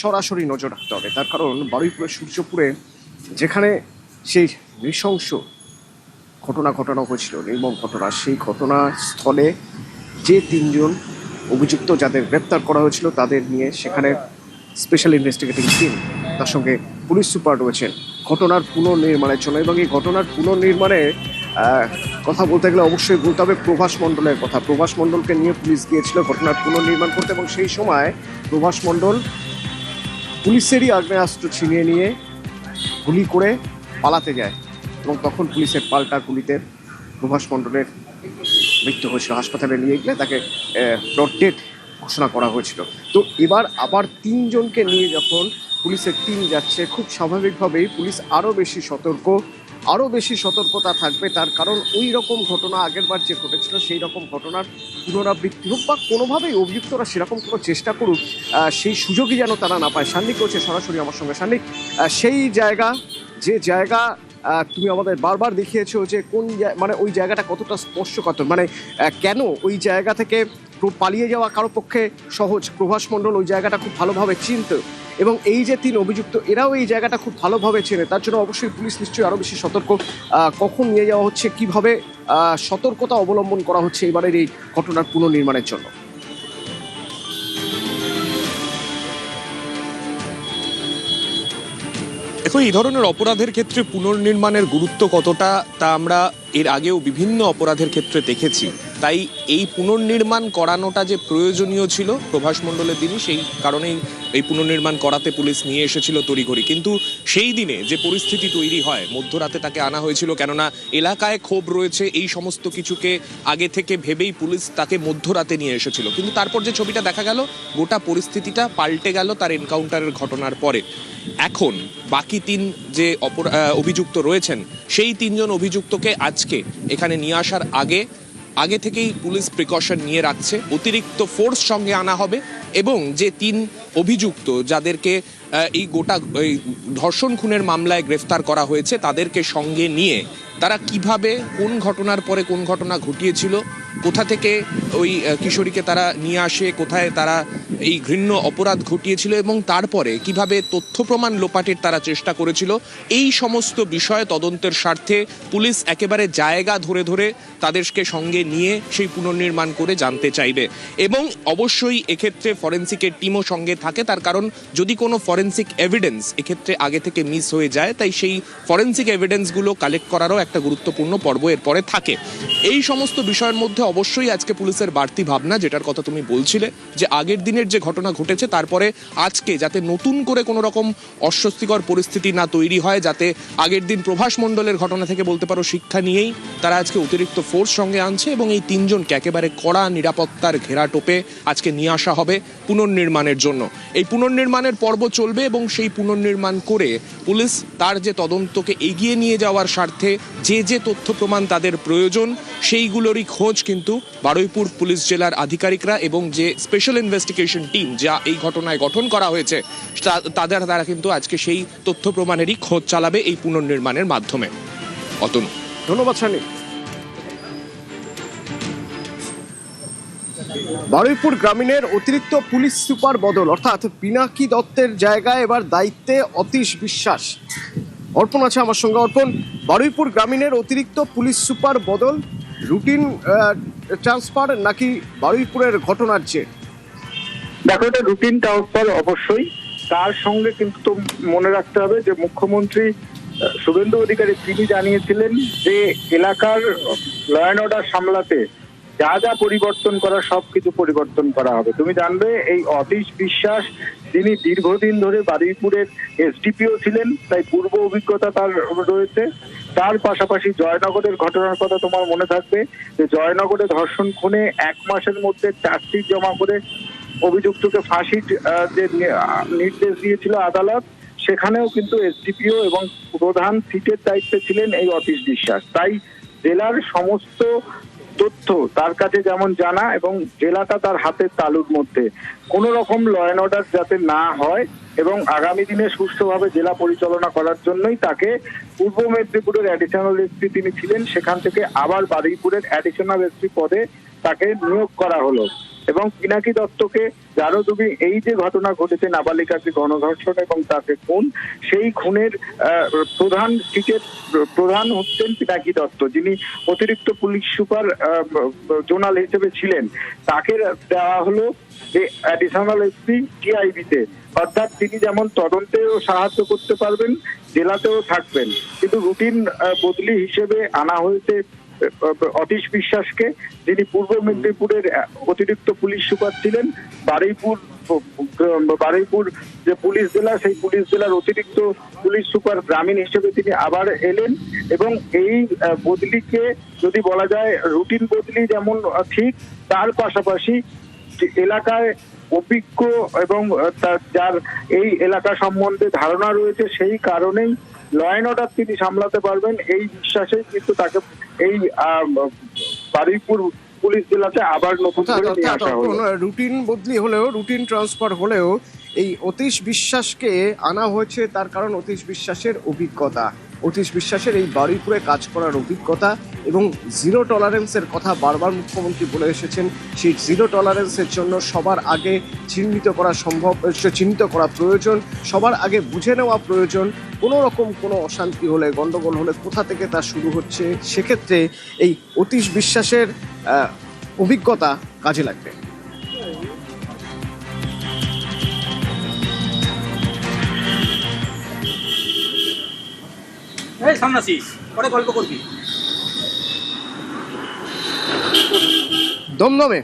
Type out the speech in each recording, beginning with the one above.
সরাসরি নজর রাখতে হবে। তার কারণ বারুইপুরের সূর্যপুরে যেখানে সেই নৃশংস ঘটনা ঘটানো হয়েছিল, নির্মম ঘটনা, সেই ঘটনাস্থলে যে তিনজন অভিযুক্ত যাদের গ্রেপ্তার করা হয়েছিল তাদের নিয়ে সেখানে স্পেশাল ইনভেস্টিগেটিং টিম, তার সঙ্গে পুলিশ সুপার রয়েছেন ঘটনার পুনর্নির্মাণের জন্য। এবং এই ঘটনার পুনর্নির্মাণে কথা বলতে গেলে অবশ্যই বলতে হবে প্রভাস মণ্ডলের কথা। প্রভাস মণ্ডলকে নিয়ে পুলিশ গিয়েছিল ঘটনার পুনর্নির্মাণ করতে, এবং সেই সময় প্রভাস মণ্ডল পুলিশেরই আগ্নেয়াস্ত্র ছিনিয়ে নিয়ে গুলি করে পালাতে যায়, এবং তখন পুলিশের পাল্টা গুলিতে প্রভাস মণ্ডলের মৃত্যু হয়েছিল। হাসপাতালে নিয়ে গেলে তাকে নট ডেড ঘোষণা করা হয়েছিল। তো এবার আবার তিনজনকে নিয়ে যখন পুলিশের টিম যাচ্ছে, খুব স্বাভাবিকভাবেই পুলিশ আরও বেশি সতর্কতা থাকবে। তার কারণ ওই রকম ঘটনা আগেরবার যে ঘটেছিল সেই রকম ঘটনার পুনরাবৃত্তি হোক বা কোনোভাবেই অভিযুক্তরা সেরকম কোনো চেষ্টা করুক, সেই সুযোগই যেন তারা না পায়। সান্নিক রয়েছে সরাসরি আমার সঙ্গে। সান্নিক, সেই জায়গা তুমি আমাদের বারবার দেখিয়েছো যে কোন মানে ওই জায়গাটা কতটা স্পর্শকাতর, মানে কেন ওই জায়গা থেকে পালিয়ে যাওয়া কারো পক্ষে সহজ। প্রভাস মণ্ডল ওই জায়গাটা খুব ভালোভাবে চিনত, এবং এই যে তিন অভিযুক্ত এরাও এই জায়গাটা খুব ভালোভাবে চেনে। তার জন্য অবশ্যই পুলিশ নিশ্চয়ই আরও বেশি সতর্ক। কখন নিয়ে যাওয়া হচ্ছে, কিভাবে সতর্কতা অবলম্বন করা হচ্ছে এবারের এই ঘটনার পুনর্নির্মাণের জন্য? দেখো, এই ধরনের অপরাধের ক্ষেত্রে পুনর্নির্মাণের গুরুত্ব কতটা তা আমরা এর আগেও বিভিন্ন অপরাধের ক্ষেত্রে দেখেছি। তাই এই পুনর্নির্মাণ করানোটা যে প্রয়োজনীয় ছিল প্রভাস মণ্ডলের দিনই, সেই কারণেই এই পুনর্নির্মাণ করাতে পুলিশ নিয়ে এসেছিল তড়িঘড়ি। কিন্তু সেই দিনে যে পরিস্থিতি তৈরি হয়, মধ্যরাতে তাকে আনা হয়েছিল, কেননা এলাকায় ক্ষোভ রয়েছে, এই সমস্ত কিছুকে আগে থেকে ভেবেই পুলিশ তাকে মধ্যরাতে নিয়ে এসেছিল। কিন্তু তারপর যে ছবিটা দেখা গেল, গোটা পরিস্থিতিটা পাল্টে গেল তার এনকাউন্টারের ঘটনার পরে। এখন বাকি তিন যে অভিযুক্ত রয়েছেন, সেই তিনজন অভিযুক্তকে আজকে এখানে নিয়ে আসার আগে থেকেই পুলিশ প্রিকশন নিয়ে রাখছে। অতিরিক্ত ফোর্স সঙ্গে আনা হবে, এবং যে তিন অভিযুক্ত যাদেরকে এই গোটা ধর্ষণ খুনের মামলায় গ্রেফতার করা হয়েছে, তাদেরকে সঙ্গে নিয়ে তারা কিভাবে কোন ঘটনার পরে কোন ঘটনা ঘটিয়েছিল, কোথা থেকে ওই কিশোরীকে তারা নিয়ে আসে, কোথায় তারা এই ঘৃণ্য অপরাধ ঘটিয়েছিল, এবং তারপরে কিভাবে তথ্য প্রমাণ লোপাটের তারা চেষ্টা করেছিল, এই সমস্ত বিষয়ে তদন্তের স্বার্থে পুলিশ একেবারে জায়গা ধরে ধরে তাদেরকে সঙ্গে নিয়ে সেই পুনর্নির্মাণ করে জানতে চাইবে। এবং অবশ্যই এক্ষেত্রে ফরেন্সিকের টিমও সঙ্গে থাকে, তার কারণ যদি কোনো ফরেন্সিক এভিডেন্স এক্ষেত্রে আগে থেকে মিস হয়ে যায়, তাই সেই ফরেন্সিক এভিডেন্সগুলো কালেক্ট করারও একটা গুরুত্বপূর্ণ পর্ব এরপরে থাকে। এই সমস্ত বিষয়ের মধ্যে অবশ্যই আজকে পুলিশের বাড়তি ভাবনা, যেটার কথা তুমি বলছিলে, যে আগের দিনের যে ঘটনা ঘটেছে তারপরে আজকে যাতে নতুন করে কোনো রকম অস্বস্তিকর পরিস্থিতি না তৈরি হয়, যাতে আগের দিন প্রভাস মণ্ডলের ঘটনা থেকে বলতে পারো শিক্ষা নিয়েই তারা আজকে অতিরিক্ত ফোর্স সঙ্গে আনছে, এবং এই তিনজনকে একেবারে কড়া নিরাপত্তার ঘেরাটোপে আজকে নিয়ে আসা হবে পুনর্নির্মাণের জন্য। এই পুনর্নির্মাণের পর্ব চলবে, এবং সেই পুনর্নির্মাণ করে পুলিশ তার যে তদন্তকে এগিয়ে নিয়ে যাওয়ার স্বার্থে যে তথ্য প্রমাণ তাদের প্রয়োজন, সেইগুলোরই খোঁজ কিন্তু বারুইপুর পুলিশ জেলার আধিকারিকরা এবং যে স্পেশাল ইনভেস্টিগেশন টিম যা এই ঘটনায় গঠন করা হয়েছে তারা কিন্তু আজকে সেই তথ্য প্রমাণেরই খোঁজ চালাবে এই পুনর্নির্মাণের মাধ্যমে। অতনু, ধন্যবাদ সানি। বারুইপুর গ্রামীণের অতিরিক্ত পুলিশ সুপার বদল, অর্থাৎ পিনাকি দত্তের জায়গায় এবার দায়িত্বে অতীশ বিশ্বাস। অর্পণ আছে আমার সঙ্গে। অর্পণ, বারুইপুর গ্রামীণের অতিরিক্ত পুলিশ সুপার বদল রুটিন ট্রান্সফার নাকি বারুইপুরের ঘটনার চেয়ে? দেখো, এটা রুটিন ট্রান্সফার অবশ্যই। তার সঙ্গে কিন্তু মনে রাখতে হবে যে মুখ্যমন্ত্রী শুভেন্দু অধিকারী তিনি জানিয়েছিলেন যে এলাকার ল অ্যান্ড অর্ডার সামলাতে যা যা পরিবর্তন করা সবকিছু পরিবর্তন করা হবে। তুমি জানবে এই অতীশ বিশ্বাস যিনি দীর্ঘদিন ধরে বারুইপুরের এসডিপিও ছিলেন, তাই পূর্ব অভিজ্ঞতা তার রয়েছে। তার পাশাপাশি জয়নগরের ঘটনার কথা তোমার মনে থাকবে যে জয়নগরে ধর্ষণ খুনে 1 মাসের মধ্যে চার্জশিট জমা করে অভিযুক্তকে ফাঁসির যে নির্দেশ দিয়েছিল আদালত, সেখানেও কিন্তু এসডিপিও এবং প্রধান সিটের দায়িত্বে ছিলেন এই অতীশ বিশ্বাস। তাই জেলার সমস্ত তথ্য তার কাছে যেমন জানা, এবং জেলাটা তার হাতের তালুর মধ্যে। কোন রকম ল অ্যান্ড অর্ডার যাতে না হয় এবং আগামী দিনে সুষ্ঠুভাবে জেলা পরিচালনা করার জন্যই তাকে পূর্ব মেদিনীপুরের অ্যাডিশনাল এসপি তিনি ছিলেন, সেখান থেকে আবার বারুইপুরের অ্যাডিশনাল এসপি পদে তাকে নিয়োগ করা হলো। এবং পিনাকি দত্তকে জানো তুমি, এই যে ঘটনা ঘটেছে নাবালিকাকে গণধর্ষণ এবং তাকে খুন, সেই খুনের প্রধান হচ্ছেন পিনাকি দত্ত, যিনি অতিরিক্ত পুলিশ সুপার জোনাল হিসেবে ছিলেন। তাকে দেওয়া হলো যে অ্যাডিশনাল এসপি টিআইবিতে, অর্থাৎ তিনি যেমন তদন্তেও সাহায্য করতে পারবেন, জেলাতেও থাকবেন। কিন্তু রুটিন বদলি হিসেবে আনা হয়েছে অতীশ বিশ্বাসকে, যিনি পূর্ব মেদিনীপুরের অতিরিক্ত পুলিশ সুপার ছিলেন। বারুইপুর যে পুলিশ জেলা, সেই পুলিশ জেলার অতিরিক্ত পুলিশ সুপার গ্রামীণ হিসেবে তিনি আবার এলেন। এবং এই বদলিকে যদি বলা যায় রুটিন বদলি যেমন ঠিক, তার পাশাপাশি এলাকায় অভিজ্ঞ এবং যার এই এলাকা সম্বন্ধে ধারণা রয়েছে, সেই কারণেই ল অ্যান্ড অর্ডার তিনি সামলাতে পারবেন, এই বিশ্বাসেই কিন্তু তাকে এই বারুইপুর পুলিশ জেলাতে আবার নতুন করে নিয়ে আসা হলো। রুটিন বদলি হলেও, রুটিন ট্রান্সফার হলেও এই অতীশ বিশ্বাসকে আনা হয়েছে তার কারণ অতীশ বিশ্বাসের অভিজ্ঞতা, অতীশ বিশ্বাসের এই বারুইপুরে কাজ করার অভিজ্ঞতা এবং জিরো টলারেন্সের কথা বারবার মুখ্যমন্ত্রী বলে এসেছেন। সেই জিরো টলারেন্সের জন্য সবার আগে চিহ্নিত করা প্রয়োজন, সবার আগে বুঝে নেওয়া প্রয়োজন কোনো রকম কোনো অশান্তি হলে, গন্ডগোল হলে কোথা থেকে তা শুরু হচ্ছে। সেক্ষেত্রে এই অতীশ বিশ্বাসের অভিজ্ঞতা কাজে লাগবে। দমদমে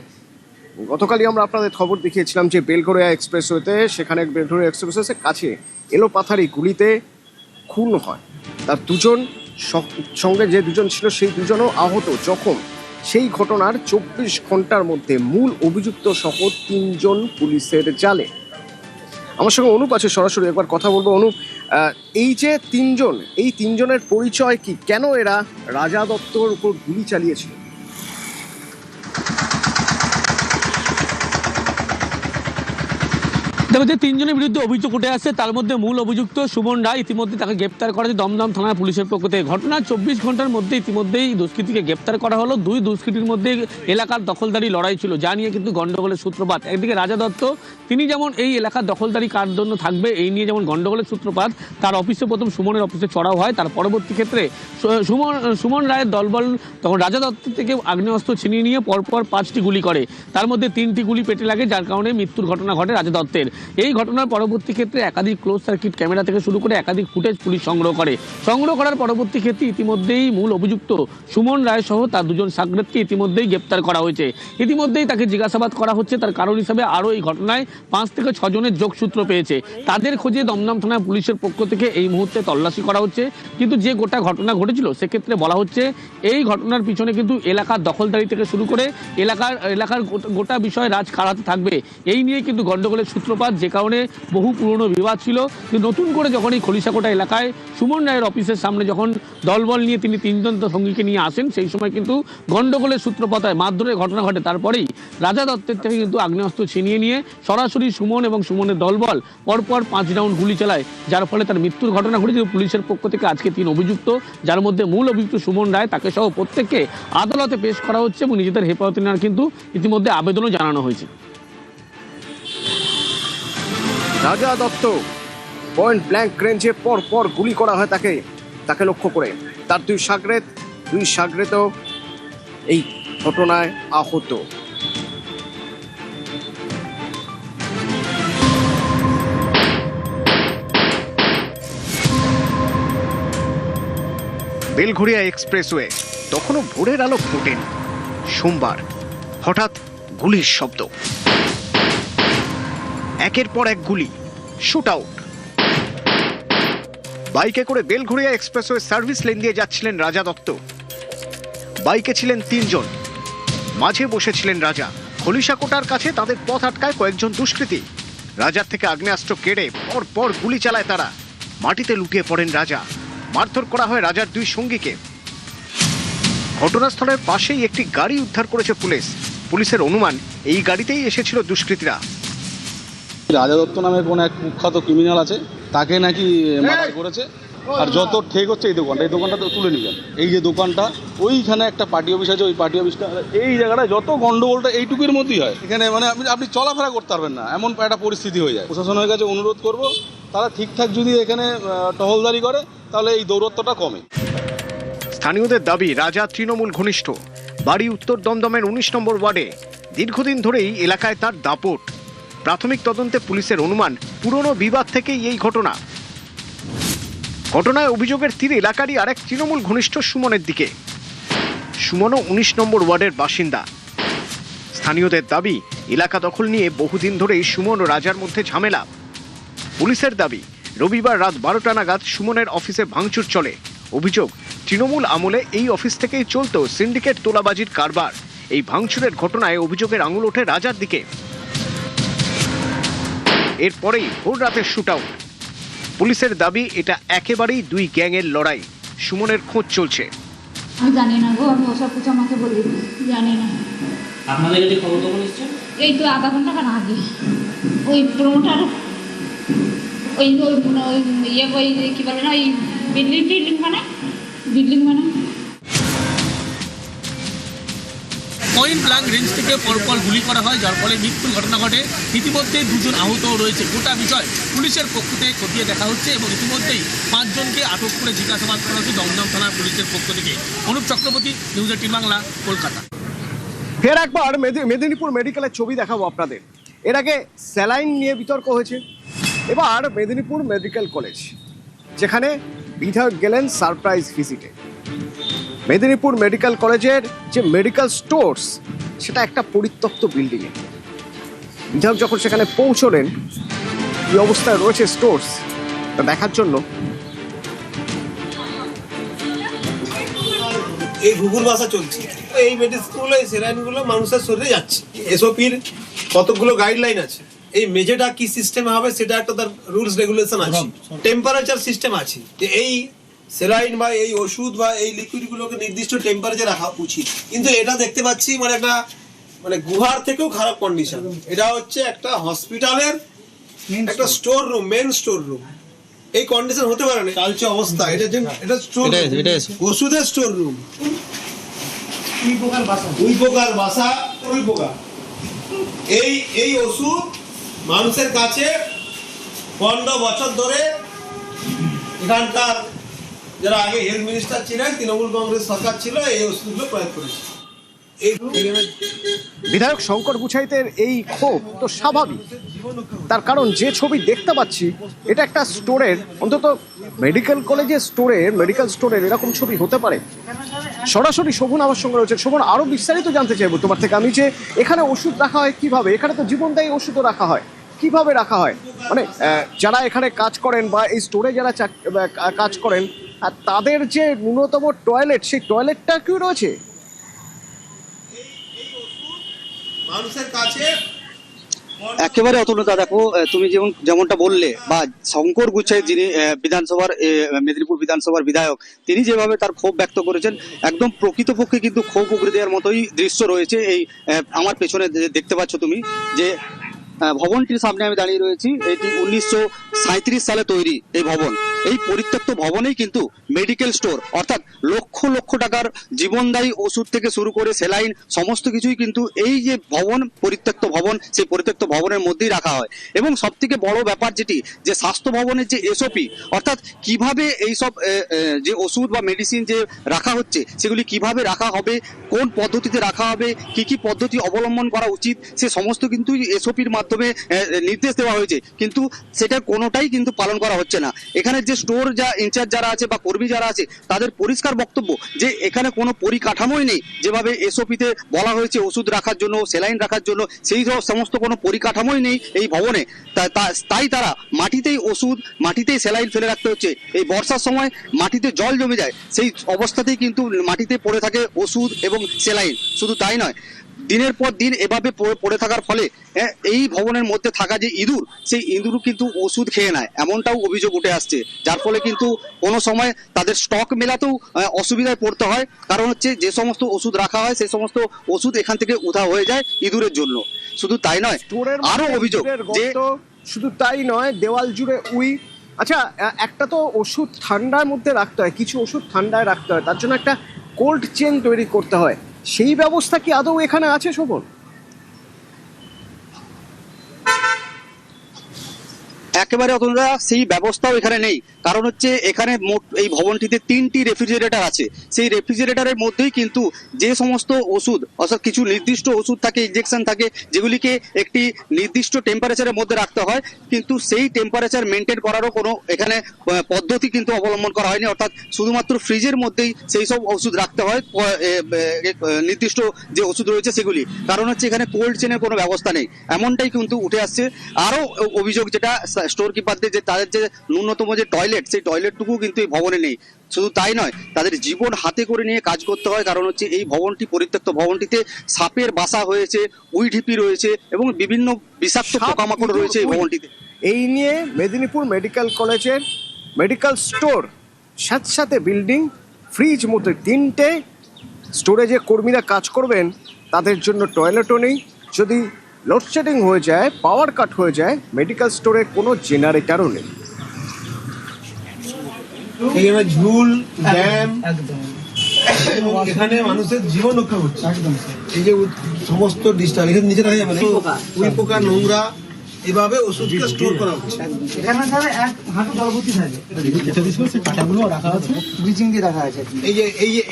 গতকালই আমরা আপনাদের খবর দেখিয়েছিলাম যে বেলঘরিয়া এক্সপ্রেসওয়েতে, সেখানে বেলঘরিয়া এক্সপ্রেসওয়ের কাছে এলোপাথারি গুলিতে খুন হয়। তার দুজন সঙ্গে যে দুজন ছিল সেই দুজনও আহত, জখম। সেই ঘটনার 24 ঘন্টার মধ্যে মূল অভিযুক্ত সহ 3 জন পুলিশের জালে। আমার সঙ্গে অনুপ আছে, সরাসরি একবার কথা বলবো। অনুপ, এই যে 3 জন, এই 3 জনের পরিচয় কি? কেন এরা রাজা দত্তর উপর গুলি চালিয়েছিল? দেখো, যে 3 জনের বিরুদ্ধে অভিযোগ উঠে আসছে তার মধ্যে মূল অভিযুক্ত সুমন রায়, ইতিমধ্যে তাকে গ্রেপ্তার করা হয়েছে দমদম থানার পুলিশের পক্ষ থেকে। ঘটনার 24 ঘন্টার মধ্যে ইতিমধ্যেই দুষ্কৃতীকে গ্রেপ্তার করা হলো। 2 দুষ্কৃতীর মধ্যে এলাকার দখলদারি লড়াই ছিল, যা নিয়ে কিন্তু গন্ডগোলের সূত্রপাত। একদিকে রাজা দত্ত, তিনি যেমন এই এলাকার দখলদারি কার জন্য থাকবে এই নিয়ে যেমন গন্ডগোলের সূত্রপাত, তার অফিসে প্রথম সুমনের অফিসে চড়াও হয়। তার পরবর্তী ক্ষেত্রে সুমন রায়ের দলবল তখন রাজা দত্ত থেকে আগ্নেয়াস্ত্র ছিনিয়ে নিয়ে পরপর 5টি গুলি করে, তার মধ্যে 3টি গুলি পেটে লাগে, যার কারণে মৃত্যুর ঘটনা ঘটে রাজা দত্তের। এই ঘটনার পরবর্তী ক্ষেত্রে একাধিক ক্লোজ সার্কিট ক্যামেরা থেকে শুরু করে একাধিক ফুটেজ পুলিশ সংগ্রহ করার পরবর্তী ক্ষেত্রে ইতিমধ্যেই মূল অভিযুক্ত সুমন রায় সহ তার 2 জন সাগরেদকে ইতিমধ্যেই গ্রেপ্তার করা হয়েছে। ইতিমধ্যেই তাকে জিজ্ঞাসাবাদ করা হচ্ছে। তার কারণ হিসাবে আরও এই ঘটনায় 5 থেকে 6 জনের যোগসূত্র পেয়েছে। তাদের খোঁজে দমদম থানা পুলিশের পক্ষ থেকে এই মুহূর্তে তল্লাশি করা হচ্ছে। কিন্তু যে গোটা ঘটনা ঘটেছিল সেক্ষেত্রে বলা হচ্ছে এই ঘটনার পিছনে কিন্তু এলাকার দখলদারি থেকে শুরু করে এলাকার গোটা বিষয় রাজ কার হাতে থাকবে এই নিয়ে কিন্তু গন্ডগোলের সূত্রপাত, যে কারণে বহু পুরনো বিবাদ ছিল। কিন্তু নতুন করে যখন এই খলিশাকোটা এলাকায় সুমন রায়ের অফিসের সামনে যখন দলবল নিয়ে তিনি 3 জন সঙ্গীকে নিয়ে আসেন, সেই সময় কিন্তু গন্ডগোলের সূত্রপাত হয়, মারধরের ঘটনা ঘটে। তারপরেই রাজা দত্তের থেকে কিন্তু আগ্নেয়াস্ত্র ছিনিয়ে নিয়ে সরাসরি সুমন এবং সুমনের দলবল পরপর 5 রাউন্ড গুলি চালায়, যার ফলে তার মৃত্যুর ঘটনা ঘটেছে। পুলিশের পক্ষ থেকে আজকে 3 অভিযুক্ত, যার মধ্যে মূল অভিযুক্ত সুমন রায়, তাকে সহ প্রত্যেককে আদালতে পেশ করা হচ্ছে এবং নিজেদের হেফাজতে নেওয়ার কিন্তু ইতিমধ্যে আবেদনও জানানো হয়েছে। রাজা দত্ত পয়েন্ট ব্ল্যাঙ্ক রেঞ্জে পর গুলি করা হয় তাকে লক্ষ্য করে। তার 2 সাগরেদও এই ঘটনায় আহত। বেলঘরিয়া এক্সপ্রেসওয়ে, তখনও ভোরের আলো ফোটেনি। সোমবার হঠাৎ গুলির শব্দ, একের পর এক গুলি, শুট আউট। বাইকে করে বেলঘরিয়া এক্সপ্রেসওয়ে সার্ভিস লেন দিয়ে যাচ্ছিলেন রাজা দত্ত। বাইকে ছিলেন 3 জন, মাঝে বসেছিলেন রাজা। খলিশাকোটার কাছে তাদের পথ আটকায় কয়েকজন দুষ্কৃতী। রাজার থেকে আগ্নেয়াস্ত্র কেড়ে পর গুলি চালায় তারা। মাটিতে লুটিয়ে পড়েন রাজা। মারধর করা হয় রাজার 2 সঙ্গীকে। ঘটনাস্থলের পাশেই একটি গাড়ি উদ্ধার করেছে পুলিশের অনুমান এই গাড়িতেই এসেছিল দুষ্কৃতীরা। রাজা দত্ত নামে কোন এক কুখ্যাত ক্রিমিনাল আছে, তাকে নাকি মার্ডার করেছে আর যত ঠেক হচ্ছে এই দোকানটা তো তুলে নিবেন। এই যে দোকানটা, ওইখানে একটা পার্টি অফিস আছে, ওই পার্টি অফিসটা, এই জায়গাটা যত গন্ডগোলটা এইটুকুর মধ্যেই হয়। এখানে মানে আপনি চলাফেরা করতে পারবেন না, এমন একটা পরিস্থিতি হয়ে যায়। প্রশাসনের কাছে অনুরোধ করব, তারা ঠিকঠাক যদি এখানে টহলদারি করে তাহলে এই দৌরত্বটা কমে। স্থানীয়দের দাবি, রাজা তৃণমূল ঘনিষ্ঠ, বাড়ি উত্তর দমদমের 19 নম্বর ওয়ার্ডে, দীর্ঘদিন ধরেই এলাকায় তার দাপট। প্রাথমিক তদন্তে পুলিশের অনুমান পুরনো বিবাদ থেকেই এই ঘটনায় অভিযোগের তীর এলাকারই আরেক তৃণমূল ঘনিষ্ঠ সুমনের দিকে। সুমনও 19 নম্বর ওয়ার্ডের বাসিন্দা। স্থানীয়দের দাবি, এলাকা দখল নিয়ে বহুদিন ধরেই সুমন ও রাজার মধ্যে ঝামেলা। পুলিশের দাবি, রবিবার রাত 12টা নাগাদ সুমনের অফিসে ভাঙচুর চলে। অভিযোগ, তৃণমূল আমলে এই অফিস থেকেই চলত সিন্ডিকেট তোলাবাজির কারবার। এই ভাঙচুরের ঘটনায় অভিযোগের আঙুল ওঠে রাজার দিকে। এরপরেই ভোর রাতের শুট আউট। পুলিশের দাবি, এটা একেবারেই দুই গ্যাংয়ের লড়াই। সুমনের খোঁজ চলছে। আমি জানি না গো, আমি ওসব কিছু আমাকে বলি জানি না। আপনাদের কাছে খবর কখন এসছে? এই তো আধা ঘন্টা খান আগে ওই প্রমোটার ওই ইয়ে ওই কী বলে না, ওই বিল্ডিং মানে পয়েন্ট ব্ল্যাঙ্ক রেঞ্জ থেকে পরপর গুলি করা হয়, যার ফলে মৃত্যুর ঘটনা ঘটে। ইতিমধ্যেই 2 জন আহত রয়েছে। গোটা বিষয় পুলিশের পক্ষ থেকে খতিয়ে দেখা হচ্ছে এবং ইতিমধ্যেই 5 জনকে আটক করে জিজ্ঞাসাবাদ করা হচ্ছে দমদম থানার পুলিশের পক্ষ থেকে। অনুপ চক্রবর্তী, নিউজ 18 বাংলা, কলকাতা। ফের একবার মেদিনীপুর মেডিকেলের ছবি দেখাবো আপনাদের। এর আগে স্যালাইন নিয়ে বিতর্ক হয়েছে, এবার মেদিনীপুর মেডিকেল কলেজ, যেখানে বিধায়ক গেলেন সারপ্রাইজ ভিজিটে। মেদিনীপুর মেডিকেল কলেজের যে মেডিকেল স্টোর্স, সেটা একটা পরিত্যক্ত বিল্ডিংয়ে। বিধায়ক যখন সেখানে পৌঁছলেন, কি অবস্থায় রয়েছে স্টোর্স তা দেখার জন্য এই ঘুঘুর বাসা চলছে। এই মেডিসিনগুলো, এই সেলাইনগুলো মানুষের শরীরে যাচ্ছে। এসওপির কতগুলো গাইডলাইন আছে। এই মেঝেটা কি সিস্টেমে হবে সেটা একটা তার রুলস রেগুলেশন আছে। টেম্পারেচার সিস্টেম আছে যে এই সেলাইন বা এই ওষুধ বা এই লিকুইডগুলোকে নির্দিষ্ট টেম্পারেচার রাখা উচিত। কিন্তু এটা দেখতে পাচ্ছি মানে গুহার থেকেও খারাপ কন্ডিশন। এটা হচ্ছে একটা হসপিটালের একটা store room, main store room. এই কন্ডিশন হতে পারে না, কালচে অবস্থা। এটা স্টোর, ওষুধের স্টোর রুম। উই পোকার বাসা। এই ওষুধ মানুষের কাছে 15 বছর ধরে এখানকার যারা আগে হেলথ মিনিস্টার ছিলেন, তৃণমূল কংগ্রেস সরকার ছিল, এই ওষুধগুলো প্রয়োগ করেছে। বিধায়ক শঙ্কর গুছাইতের এই ক্ষোভ তো স্বাভাবিক। তার কারণ, যে ছবি দেখতে পাচ্ছি, এটা একটা স্টোরের, অন্তত মেডিকেল কলেজের স্টোরের, মেডিকেল স্টোরের এরকম ছবি হতে পারে। সরাসরি শোভন আমার সঙ্গে রয়েছে। শোভন, আরো বিস্তারিত জানতে চাইবো তোমার থেকে আমি, যে এখানে ওষুধ রাখা হয় কিভাবে? এখানে তো জীবনদায়ী ওষুধও রাখা হয়, কিভাবে রাখা হয়? মানে যারা এখানে কাজ করেন বা এই স্টোরে যারা কাজ করেন, তাদের যে ন্যূনতম টয়লেট, সেই টয়লেটটা কি রয়েছে? মানুষের কাছে একেবারে অতনুদা, দেখো তুমি যেমনটা বললে, বা শঙ্কর গুচ্ছাই যিনি বিধানসভার মেদিনীপুর বিধানসভার বিধায়ক, তিনি যেভাবে তার ক্ষোভ ব্যক্ত করেছেন, একদম প্রকৃতপক্ষে কিন্তু ক্ষোভ উগরে দেওয়ার মতোই দৃশ্য রয়েছে। এই আমার পেছনে দেখতে পাচ্ছ তুমি, যে ভবনটির সামনে আমি দাঁড়িয়ে রয়েছি। এটি 1937 সালে তৈরি এই ভবন। এই পরিত্যক্ত ভবনেই কিন্তু মেডিকেল স্টোর, অর্থাৎ লক্ষ লক্ষ টাকার জীবনদায়ী ওষুধ থেকে শুরু করে সেলাইন, সমস্ত কিছুই কিন্তু এই যে ভবন, পরিত্যক্ত ভবন, সেই পরিত্যক্ত ভবনের মধ্যেই রাখা হয়। এবং সব থেকে বড় ব্যাপার যেটি, যে স্বাস্থ্য ভবনের যে এসওপি, অর্থাৎ কিভাবে এইসব যে ওষুধ বা মেডিসিন যে রাখা হচ্ছে, সেগুলি কিভাবে রাখা হবে, কোন পদ্ধতিতে রাখা হবে, কি কি পদ্ধতি অবলম্বন করা উচিত, সে সমস্ত কিন্তু এসওপির মাধ্যমে নির্দেশ দেওয়া হয়েছে, কিন্তু সেটা কোনোটাই কিন্তু পালন করা হচ্ছে না। এখানে যে স্টোর যা ইনচার্জ যারা আছে বা কর্মী যারা আছে, তাদের পরিষ্কার বক্তব্য যে এখানে কোনো পরিকাঠামোই নেই। যেভাবে এসওপিতে বলা হয়েছে ওষুধ রাখার জন্য, সেলাইন রাখার জন্য, সেই সমস্ত কোনো পরিকাঠামোই নেই এই ভবনে। তাই তারা মাটিতেই ওষুধ, মাটিতেই সেলাইন ফেলে রাখতে হচ্ছে। এই বর্ষার সময় মাটিতে জল জমে যায়, সেই অবস্থাতেই কিন্তু মাটিতে পড়ে থাকে ওষুধ এবং সেলাইন। শুধু তাই নয়, দিনের পর দিন এভাবে পড়ে থাকার ফলে এই ভবনের মধ্যে থাকা যে ইঁদুর, সেই ইঁদুর কিন্তু ওষুধ খেয়ে নেয়, এমনটাও অভিযোগ উঠে আসছে। যার ফলে কিন্তু কোনো সময় তাদের স্টক মেলাতেও অসুবিধায় পড়তে হয়। কারণ হচ্ছে, যে সমস্ত ওষুধ রাখা হয়, সেই সমস্ত ওষুধ এখান থেকে উধাও হয়ে যায় ইঁদুরের জন্য। শুধু তাই নয়, আরো অভিযোগ যে শুধু তাই নয়, দেওয়াল জুড়ে উই, আচ্ছা, একটা তো ওষুধ ঠান্ডার মধ্যে রাখতে হয়, কিছু ওষুধ ঠান্ডায় রাখতে হয়, তার জন্য একটা কোল্ড চেন তৈরি করতে হয়। সেই ব্যবস্থা কি আদৌ এখানে আছে শোভন? একেবারে অতটা সেই ব্যবস্থাও এখানে নেই। কারণ হচ্ছে এখানে মোট এই ভবনটিতে 3টি রেফ্রিজারেটর আছে। সেই রেফ্রিজারেটরের মধ্যেই কিন্তু যে সমস্ত ওষুধ, অর্থাৎ কিছু নির্দিষ্ট ওষুধ থাকে, ইনজেকশন থাকে, যেগুলিকে একটি নির্দিষ্ট টেম্পারেচারের মধ্যে রাখতে হয়, কিন্তু সেই টেম্পারেচার মেনটেন করারও কোনো এখানে পদ্ধতি কিন্তু অবলম্বন করা হয়নি। অর্থাৎ শুধুমাত্র ফ্রিজের মধ্যেই সেই সব ওষুধ রাখতে হয়, নির্দিষ্ট যে ওষুধ রয়েছে সেগুলি। কারণ হচ্ছে এখানে কোল্ড চেনের কোনো ব্যবস্থা নেই, এমনটাই কিন্তু উঠে আসছে। আরও অভিযোগ যেটা স্টোর কিপারদের, যে তাদের যে ন্যূনতম যে টয়লেট, সেই টয়লেটটুকু কিন্তু এই ভবনে নেই। শুধু তাই নয়, তাদের জীবন হাতে করে নিয়ে কাজ করতে হয়। কারণ হচ্ছে এই ভবনটি পরিত্যক্ত, ভবনটিতে সাপের বাসা হয়েছে, উইঢিপি রয়েছে এবং বিভিন্ন বিষাক্ত পোকামাকড় রয়েছে এই ভবনটিতে। এই নিয়ে মেদিনীপুর মেডিকেল কলেজের মেডিকেল স্টোর, সাথে সাথে বিল্ডিং, ফ্রিজ মতো 3টে স্টোরে যে কর্মীরা কাজ করবেন তাদের জন্য টয়লেটও নেই। যদি লোডশেডিং হয়ে যায়, পাওয়ার কাট হয়ে যায়, মেডিকেল স্টোরে কোনো জেনারেটরও নেই। এখানে ঝুল, ড্যাম, এখানে মানুষের জীবন রক্ষা করছে। এই যে সমস্ত ডিস্টার্ব এখানে নিচে রাখা যাবে না, উই পোকা, নোংরা, এভাবে ওষুধকে স্টোর করা হচ্ছে। এখানে স্যার এক হাঁটু জলভর্তি থাকে, কাঁটাগুলো রাখা আছে, ব্লিচিং দিয়ে রাখা আছে।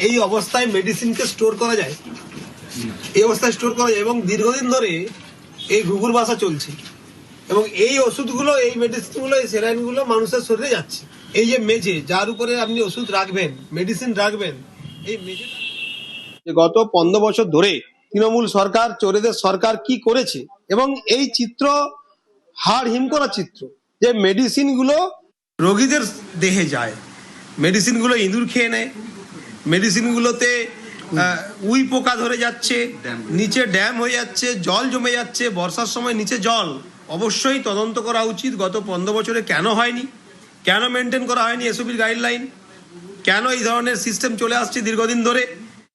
এই অবস্থায় মেডিসিনকে স্টোর করা যায়, এই অবস্থায় স্টোর করা যায় এবং দীর্ঘদিন ধরে এই ঘুঘুর বাসা চলছে এবং এই ওষুধগুলো, এই মেডিসিনগুলো, এই স্যালাইনগুলো মানুষের শরীরে যাচ্ছে। এই যে মেঝে যার উপরে আপনি ওষুধ রাখবেন, মেডিসিন রাখবেন, এই মেঝে গত 15 বছর ধরে তৃণমূল সরকার, চোরেদের সরকার কি করেছে এবং এই চিত্র হাড় হিম করা চিত্র, যে মেডিসিন গুলো রোগীদের দেহে যায়, মেডিসিন গুলো ইঁদুর খেয়ে নেয়, মেডিসিন গুলোতে উই পোকা ধরে যাচ্ছে, নিচে ড্যাম হয়ে যাচ্ছে, জল জমে যাচ্ছে, বর্ষার সময় নিচে জল। অবশ্যই তদন্ত করা উচিত গত 15 বছরে কেন হয়নি, কেন মেনটেন করা হয়নি এসওপির গাইডলাইন, কেন এই ধরনের সিস্টেম চলে আসছে দীর্ঘদিন ধরে।